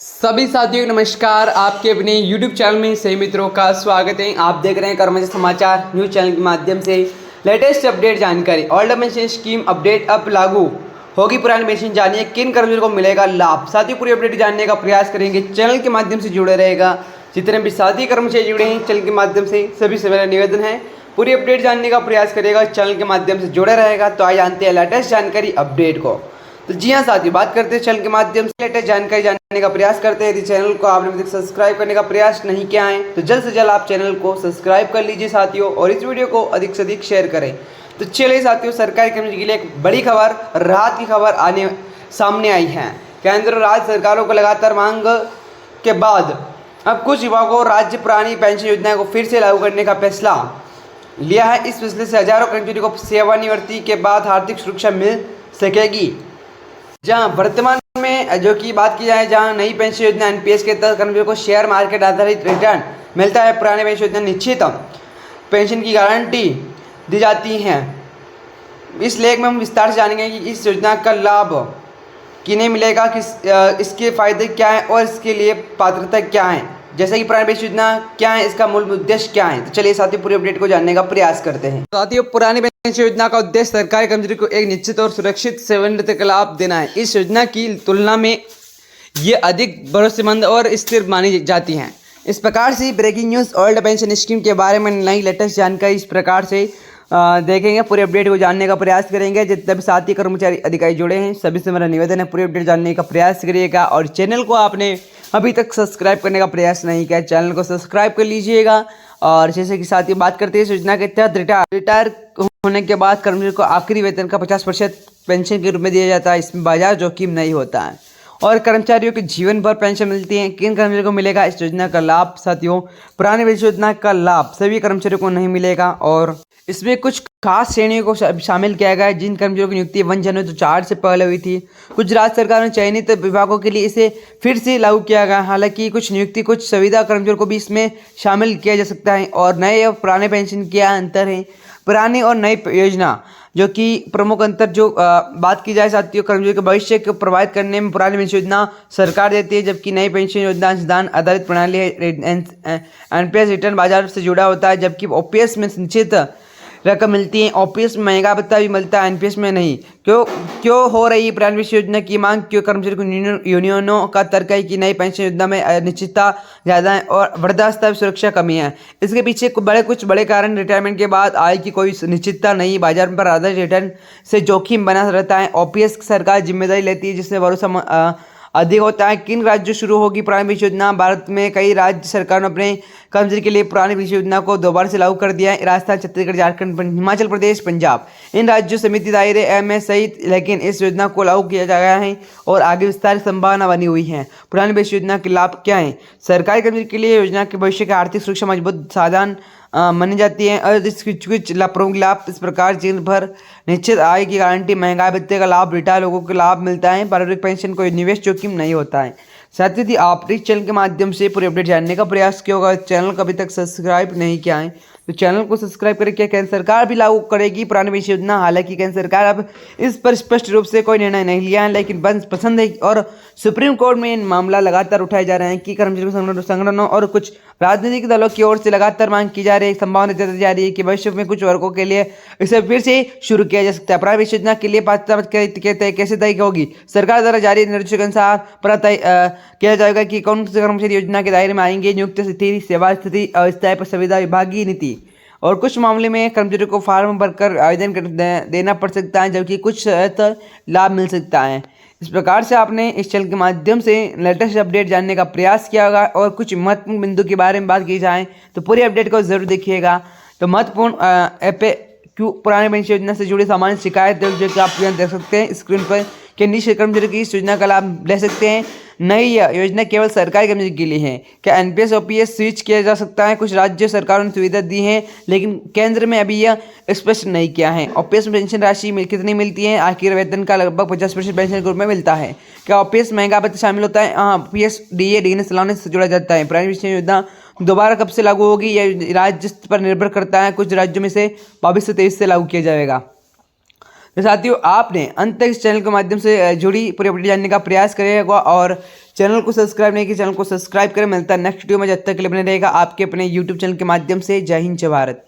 सभी साथियों को नमस्कार। आपके अपने YouTube चैनल में सही मित्रों का स्वागत है। आप देख रहे हैं कर्मचारी समाचार न्यूज चैनल के माध्यम से लेटेस्ट अपडेट जानकारी। ओल्ड पेंशन स्कीम अपडेट अब लागू होगी, पुरानी पेंशन जानिए किन कर्मचारियों को मिलेगा लाभ। साथियों पूरी अपडेट जानने का प्रयास करेंगे, चैनल के माध्यम से जुड़े रहेगा। जितने भी साथी कर्मचारी जुड़े हैं चैनल के माध्यम से सभी से मेरा निवेदन है पूरी अपडेट जानने का प्रयास करेगा, चैनल के माध्यम से जुड़े रहेगा। तो आइए जानते हैं लेटेस्ट जानकारी अपडेट को। तो जी हाँ साथियों, बात करते हैं चैनल के माध्यम से लेटेस्ट जानकारी जानने का प्रयास करते हैं। यदि चैनल को आपने अभी तक सब्सक्राइब करने का प्रयास नहीं किया है तो जल्द से जल्द आप चैनल को सब्सक्राइब कर लीजिए साथियों, और इस वीडियो को अधिक से अधिक शेयर करें। तो चलिए साथियों, सरकारी कर्मचारी के लिए एक बड़ी खबर, राहत की खबर सामने आई है। केंद्र और राज्य सरकारों को लगातार मांग के बाद अब कुछ विभागों और राज्य पुरानी पेंशन योजना को फिर से लागू करने का फैसला लिया है। इस फैसले से हजारों कर्मचारियों को सेवानिवृत्ति के बाद आर्थिक सुरक्षा मिल सकेगी। जहां वर्तमान में जो की बात की जाए, जहां नई पेंशन योजना एनपीएस के तहत कर्मचारियों को शेयर मार्केट आधारित रिटर्न मिलता है, पुराने पेंशन योजना निश्चित पेंशन की गारंटी दी जाती है। इस लेख में हम विस्तार से जानेंगे कि इस योजना का लाभ किन्हें मिलेगा, इसके फायदे क्या हैं और इसके लिए पात्रता क्या है, जैसे कि पुरानी पेंशन योजना क्या है, इसका मूल उद्देश्य क्या है। तो चलिए साथियों पूरी अपडेट को जानने का प्रयास करते हैं। साथियों, पुरानी पेंशन योजना का उद्देश्य सरकारी कर्मचारी को एक निश्चित और सुरक्षित सेवानिवृत्ति का लाभ देना है। इस योजना की तुलना में ये अधिक भरोसेमंद और स्थिर मानी जाती है। इस प्रकार से breaking news old pension scheme के बारे में नई लेटेस्ट जानकारी इस प्रकार से देखेंगे, पूरे अपडेट को जानने का प्रयास करेंगे। जितने भी साथी कर्मचारी अधिकारी जुड़े हैं सभी से मेरा निवेदन है पूरे अपडेट जानने का प्रयास करिएगा, और चैनल को आपने अभी तक सब्सक्राइब करने का प्रयास नहीं किया, चैनल को सब्सक्राइब कर लीजिएगा। और जैसे कि साथी बात करते हैं, इस योजना के तहत रिटायर होने के बाद कर्मचारी को आखिरी वेतन का 50% पेंशन के रूप में दिया जाता है। इसमें बाजार जोखिम नहीं होता है और कर्मचारियों को जीवन भर पेंशन मिलती है। किन कर्मचारियों को मिलेगा इस योजना का लाभ? साथियों, पुरानी पेंशन योजना का लाभ सभी कर्मचारियों को नहीं मिलेगा और इसमें कुछ खास श्रेणियों को शामिल किया गया है। जिन कर्मचारियों की नियुक्ति 1 जनवरी 2004 से पहले हुई थी, कुछ राज्य सरकार ने चयनित विभागों के लिए इसे फिर से लागू किया गया। हालांकि कुछ नियुक्ति, कुछ सुविधा कर्मचारियों को भी इसमें शामिल किया जा सकता है। और नए और पुराने पेंशन क्या अंतर है? पुरानी और नई योजना जो कि प्रमुख अंतर जो बात की जाए साथियों, कर्मचारियों के भविष्य को प्रभावित करने में पुरानी पेंशन योजना सरकार देती है, जबकि नई पेंशन योजना सिद्धांत आधारित प्रणाली है। एनपीएस रिटर्न बाजार से जुड़ा होता है, जबकि ओपीएस में निश्चित रकम मिलती है। ओपीएस में महंगा भत्ता भी मिलता है, एनपीएस में नहीं। क्यों हो रही है पुरानी पेंशन योजना की मांग? क्यों? कर्मचारी को यूनियनों का तर्क है कि नई पेंशन योजना में अनिश्चितता ज़्यादा है और वृद्धावस्था सुरक्षा कमी है। इसके पीछे कुछ बड़े कारण, रिटायरमेंट के बाद आय की कोई निश्चितता नहीं, बाजार पर आधारित रिटर्न से जोखिम बना रहता है, ओपीएस सरकार जिम्मेदारी लेती है जिससे भरोसा अधिक होता है। किन राज्यों शुरू होगी पुरानी पेंशन योजना? भारत में कई राज्य सरकारों ने अपने कर्मचारी के लिए पुरानी पेंशन योजना को दोबारा से लागू कर दिया है। राजस्थान, छत्तीसगढ़, झारखंड, हिमाचल प्रदेश, पंजाब, इन राज्यों समिति दायरे में सहित, लेकिन इस योजना को लागू किया जा गया है और आगे विस्तार की संभावना बनी हुई है। पुरानी पेंशन योजना के लाभ क्या है? सरकारी कर्मचारी के लिए योजना के भविष्य की आर्थिक सुरक्षा मजबूत साधन मानी जाती है और इसके कुछ प्रमुख लाभ इस प्रकार: जीवन भर निश्चित आय की गारंटी, महंगाई भत्ते का लाभ, रिटायर लोगों को लाभ मिलता है, पारिवारिक पेंशन कोई निवेश जोखिम नहीं होता है। साथ ही आप इस चैनल के माध्यम से पूरे अपडेट जानने का प्रयास किया होगा, चैनल को अभी तक सब्सक्राइब नहीं किया है तो चैनल को सब्सक्राइब करके क्या केंद्र सरकार भी लागू करेगी पुरानी पेंशन योजना? हालांकि केंद्र सरकार अब इस पर स्पष्ट रूप से कोई निर्णय नहीं लिया है, लेकिन पसंद है और सुप्रीम कोर्ट में मामला लगातार उठाए जा रहे हैं कि कर्मचारी संगठनों और कुछ राजनीतिक दलों की ओर से लगातार मांग की जा रही है। संभावना जताई जा रही है कि भविष्य में कुछ वर्गों के लिए इसे फिर से शुरू किया जा सकता है। पुरानी पेंशन योजना के लिए पात्रता कैसे तय होगी? सरकार द्वारा जारी निर्देशों के अनुसार तय किया जाएगा कि कौन से कर्मचारी योजना के दायरे में आएंगे। नियुक्ति स्थिति, सेवा स्थिति, अस्थायी पर सुविधा, विभागीय नीति और कुछ मामले में कर्मचारियों को फार्म भरकर आवेदन देना पड़ सकता है, जबकि कुछ लाभ मिल सकता है। इस प्रकार से आपने इस चैनल के माध्यम से लेटेस्ट अपडेट जानने का प्रयास किया होगा। और कुछ महत्वपूर्ण बिंदु के बारे में बात की जाए तो पूरी अपडेट को जरूर देखिएगा। तो महत्वपूर्ण क्यों पुरानी पेंशन योजना से जुड़ी सामान्य शिकायत जो कि आप यहाँ देख सकते हैं स्क्रीन पर कि निश्चित कर्मचारी की इस योजना का लाभ ले सकते हैं। नई योजना केवल सरकारी कर्मचारी के लिए है। क्या एनपीएस ओपीएस स्विच किया जा सकता है? कुछ राज्य सरकारों ने सुविधा दी है, लेकिन केंद्र में अभी यह स्पष्ट नहीं किया है। ओपीएस में पेंशन राशि कितनी मिलती है? आखिर वेतन का लगभग 50% पेंशन के रूप में मिलता है। क्या ओपीएस महंगा भत्ता शामिल होता है? हाँ, ओपीएस डीए डीएनएस लाने से जुड़ा जाता है। पुरानी पेंशन योजना दोबारा कब से लागू होगी? यह राज्य पर निर्भर करता है। कुछ राज्यों में से 22 से 23 से लागू किया जाएगा। तो साथियों आपने अंत तक इस चैनल के माध्यम से जुड़ी पूरी अपडेट जानने का प्रयास करेगा और चैनल को सब्सक्राइब नहीं किया चैनल को सब्सक्राइब करें। मिलता है नेक्स्ट वीडियो में, जब तक के लिए बने रहेगा आपके अपने यूट्यूब चैनल के माध्यम से। जय हिंद जय भारत।